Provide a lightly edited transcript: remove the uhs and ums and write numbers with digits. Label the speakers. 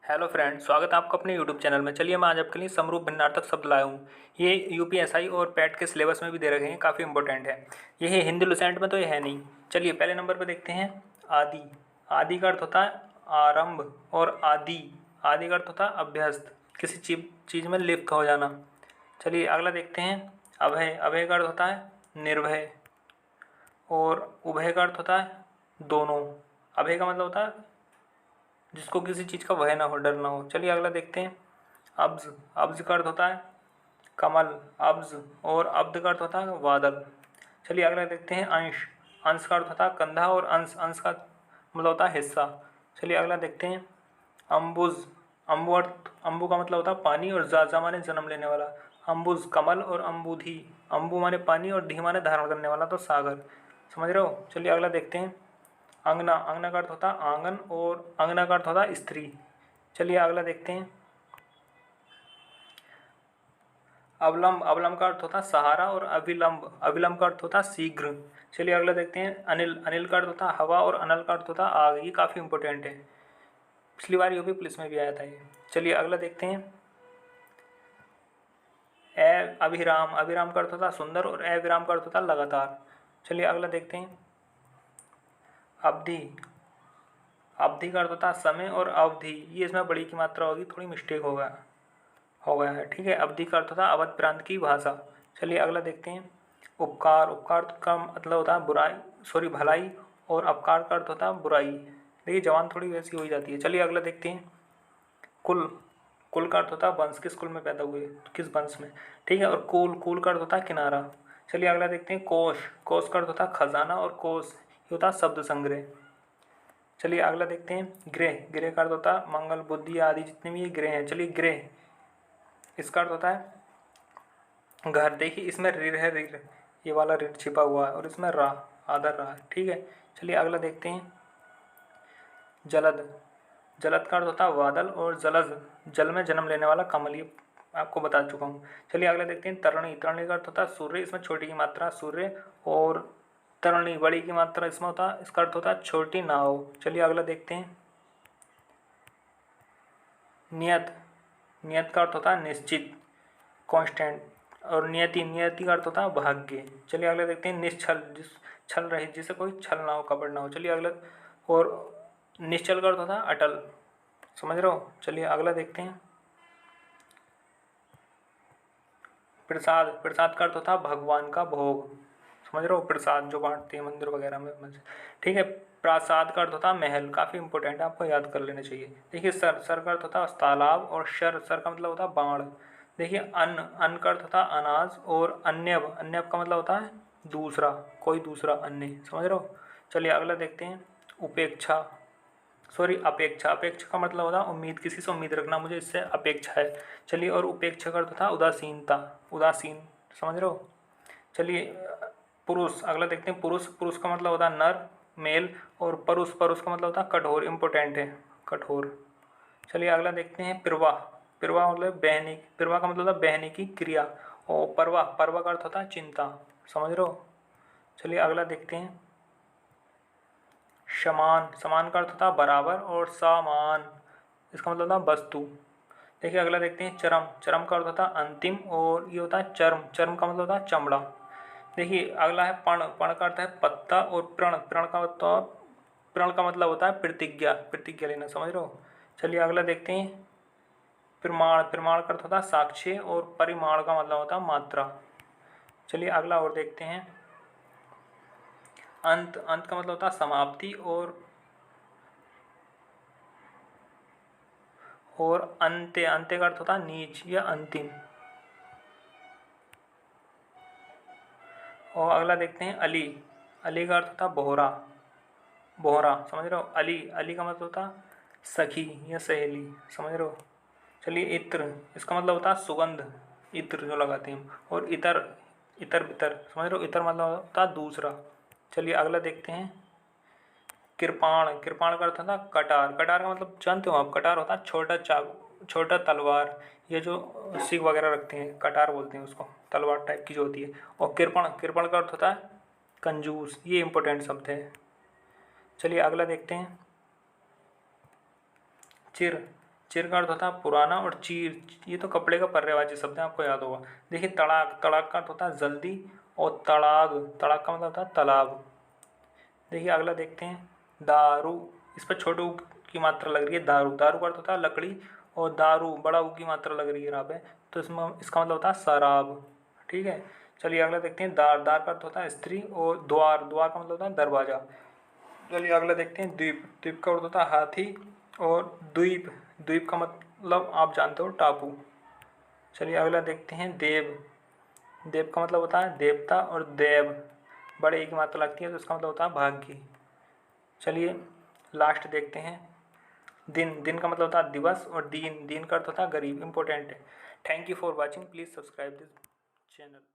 Speaker 1: Hello friend, स्वागत है आपका अपने यूट्यूब चैनल में। चलिए मैं आज आपके लिए समरूप भिन्नार्थक शब्द लाया हूँ। ये यूपीएसआई और पैट के सिलेबस में भी दे रखे हैं, काफ़ी इंपॉर्टेंट है। ये है हिंदी लुसेंट में, तो ये है नहीं। चलिए पहले नंबर पर देखते हैं आदि। आदि का अर्थ होता है आरंभ, और आदि आदि का अर्थ होता है अभ्यस्त, किसी चीज़ में लिप्त हो जाना। चलिए अगला देखते हैं अभय। अभय का अर्थ होता है निर्भय, और उभय का अर्थ होता है दोनों। अभय का मतलब होता है जिसको किसी चीज़ का भय ना हो, डर ना हो। चलिए अगला देखते हैं अब्ज। अब्ज का अर्थ होता है कमल, अब्ज, और अब्द का अर्थ होता है बादल। चलिए अगला देखते हैं अंश। अंश का अर्थ होता है कंधा, और अंश अंश का मतलब होता है हिस्सा। चलिए अगला देखते हैं अम्बुज। अम्बु का मतलब होता है पानी, और जा माने जन्म लेने वाला। अम्बुज कमल, और अम्बुधि, अम्बु माने पानी और धी माने धारण करने वाला, तो सागर। समझ रहे हो। चलिए अगला देखते हैं अंगना। अंगना का अर्थ होता है आंगन, और अंगना का अर्थ होता है स्त्री। चलिए अगला देखते हैं अवलंब। अवलंब का अर्थ होता है सहारा, और अविलंब अविलंब का अर्थ होता है शीघ्र। चलिए अगला देखते हैं अनिल। अनिल का अर्थ होता है हवा, और अनल का अर्थ होता है आग। ये काफ़ी इंपॉर्टेंट है, पिछली बार यूपी पुलिस में भी आया था ये। चलिए अगला देखते हैं अभिराम। अभिराम का अर्थ होता है सुंदर, और अविराम का अर्थ होता है लगातार। चलिए अगला देखते हैं अवधि। अवधि का अर्थ होता है समय, और अवधि ये इसमें बड़ी की मात्रा होगी, थोड़ी मिस्टेक हो गया है, ठीक है। अवधि का अर्थ होता है अवध प्रांत की भाषा। चलिए अगला देखते हैं उपकार। उपकार का मतलब होता है बुराई, सॉरी भलाई, और अपकार का अर्थ होता है बुराई। देखिए जवान थोड़ी वैसी हो जाती है। चलिए अगला देखते हैं कुल। कुल का अर्थ होता है वंश, किस कुल में पैदा हुए, किस वंश में, ठीक है। और कुल, कुल का अर्थ होता है किनारा। चलिए अगला देखते हैं कोश। कोश का अर्थ होता है खजाना, और कोश ये होता है शब्द संग्रह। चलिए अगला देखते हैं गृह। गृह का अर्थ होता है मंगल, बुद्धि आदि जितने भी ये गृह हैं। चलिए गृह, इसका अर्थ होता है घर। देखिए इसमें ऋण है, ऋण, ये वाला ऋण छिपा हुआ है, और इसमें रा, आदर रहा है, ठीक है। चलिए अगला देखते हैं जलद। जलद का अर्थ होता है बादल, और जलज जल में जन्म लेने वाला कमल, ये आपको बता चुका हूँ। चलिए अगला देखते हैं तरणी। तरणी का अर्थ होता है सूर्य, इसमें छोटी की मात्रा सूर्य, और तरणी बड़ी की मात्रा इसमें होता है, इसका अर्थ होता है छोटी नाव। चलिए अगला देखते हैं नियत। नियत का अर्थ होता है निश्चित, कांस्टेंट, और नियति, नियति का अर्थ होता है भाग्य। चलिए अगला देखते हैं निश्छल। जिस छल रहित, जिसे कोई छल ना हो, कपट ना हो। चलिए अगला, और निश्चल का अर्थ होता है अटल। समझ रहे हो। चलिए अगला देखते हैं प्रसाद। प्रसाद का अर्थ होता है भगवान का भोग। समझ रहे हो, प्रसाद जो बांटते हैं मंदिर वगैरह में, ठीक है। प्रासाद का अर्थ होता है महल, काफ़ी इंपॉर्टेंट है, आपको याद कर लेना चाहिए। देखिए सर। सर का अर्थ होता है तालाब, और शर, सर का मतलब होता है बाण। देखिए अन्न। अन्न का अर्थ होता है अनाज, और अन्यव, अन्यव का मतलब होता है दूसरा, कोई दूसरा अन्य। समझ रहे हो। चलिए अगला देखते हैं उपेक्षा, सॉरी अपेक्षा। अपेक्षा का मतलब होता है उम्मीद, किसी से उम्मीद रखना, मुझे इससे अपेक्षा है। चलिए और उपेक्षा का अर्थ था उदासीनता, उदासीन। समझ रहे हो। चलिए पुरुष। अगला देखते हैं पुरुष। पुरुष का मतलब होता है नर, मेल, और परुष, परुष का मतलब होता है कठोर, इंपोर्टेंट है, कठोर। चलिए अगला देखते हैं प्रवाह। प्रवाह मतलब बहने, प्रवाह का मतलब होता है बहने की क्रिया, और परवाह, परवाह का अर्थ होता है चिंता। समझ रहे हो। चलिए अगला देखते हैं समान। समान का अर्थ होता है बराबर, और सामान इसका मतलब होता है वस्तु। देखिए अगला देखते हैं चरम। चरम का अर्थ होता है अंतिम, और ये होता है चर्म। चर्म का मतलब होता है चमड़ा। देखिए अगला है पण। पण का अर्थ है पत्ता, और प्रण। प्रण का मतलब, प्रण का मतलब होता है प्रतिज्ञा, प्रतिज्ञा लेना। समझ रहे हो। चलिए अगला देखते हैं प्रमाण। प्रमाण का अर्थ होता है साक्ष्य, और परिमाण का मतलब होता है मात्रा। चलिए अगला और देखते हैं अंत। अंत का मतलब होता है समाप्ति, और अंत्य। अंत्य का अर्थ होता है नीच या अंतिम। और अगला देखते हैं अली। अली का अर्थ होता है बोहरा, बोहरा। समझ रहे हो। अली, अली का मतलब होता है सखी या सहेली। समझ रहे हो। चलिए इत्र। इसका मतलब होता है सुगंध, इत्र जो लगाते हैं हम। और इतर, इतर बितर। समझ रहे हो। इतर मतलब होता है दूसरा। चलिए अगला देखते हैं कृपाण। कृपाण का अर्थ होता है कटार। कटार का मतलब जानते हो आप, कटार होता है छोटा चाकू, छोटा तलवार, ये जो सिख वगैरह रखते हैं, कटार बोलते हैं उसको, तलवार टाइप की जो होती है। और कृपण, कृपण का अर्थ होता है कंजूस। ये इंपॉर्टेंट शब्द है। चलिए अगला देखते हैं चिर। चिर का अर्थ होता है पुराना, और चीर ये तो कपड़े का पर्यायवाची शब्द है, आपको याद होगा। देखिए तड़ाक, तड़ाक का अर्थ होता है जल्दी, और तड़ाग, तड़ाग का मतलब होता है तालाब। देखिए अगला देखते हैं दारू, इस पर छोटू की मात्रा लग रही है दारू, दारू का अर्थ होता है लकड़ी, और दारू बड़ा ऊ की मात्रा लग रही है यहाँ पे, तो इसमें इसका मतलब होता है शराब। ठीक है, चलिए अगला देखते हैं दार, दार का अर्थ होता है स्त्री, और द्वार, द्वार का मतलब होता है दरवाजा। चलिए अगला देखते हैं द्वीप, द्वीप का अर्थ होता है हाथी, और द्वीप, द्वीप का मतलब आप जानते हो टापू। चलिए अगला देखते हैं देव, देव का मतलब होता है देवता, और देव बड़े एक मात्रा लगती है तो इसका मतलब होता है भाग्य। चलिए लास्ट देखते हैं दिन, दिन का मतलब होता है दिवस, और दीन, दीन का अर्थ होता है गरीब, इंपॉर्टेंट है। Thank you for watching, please subscribe this channel.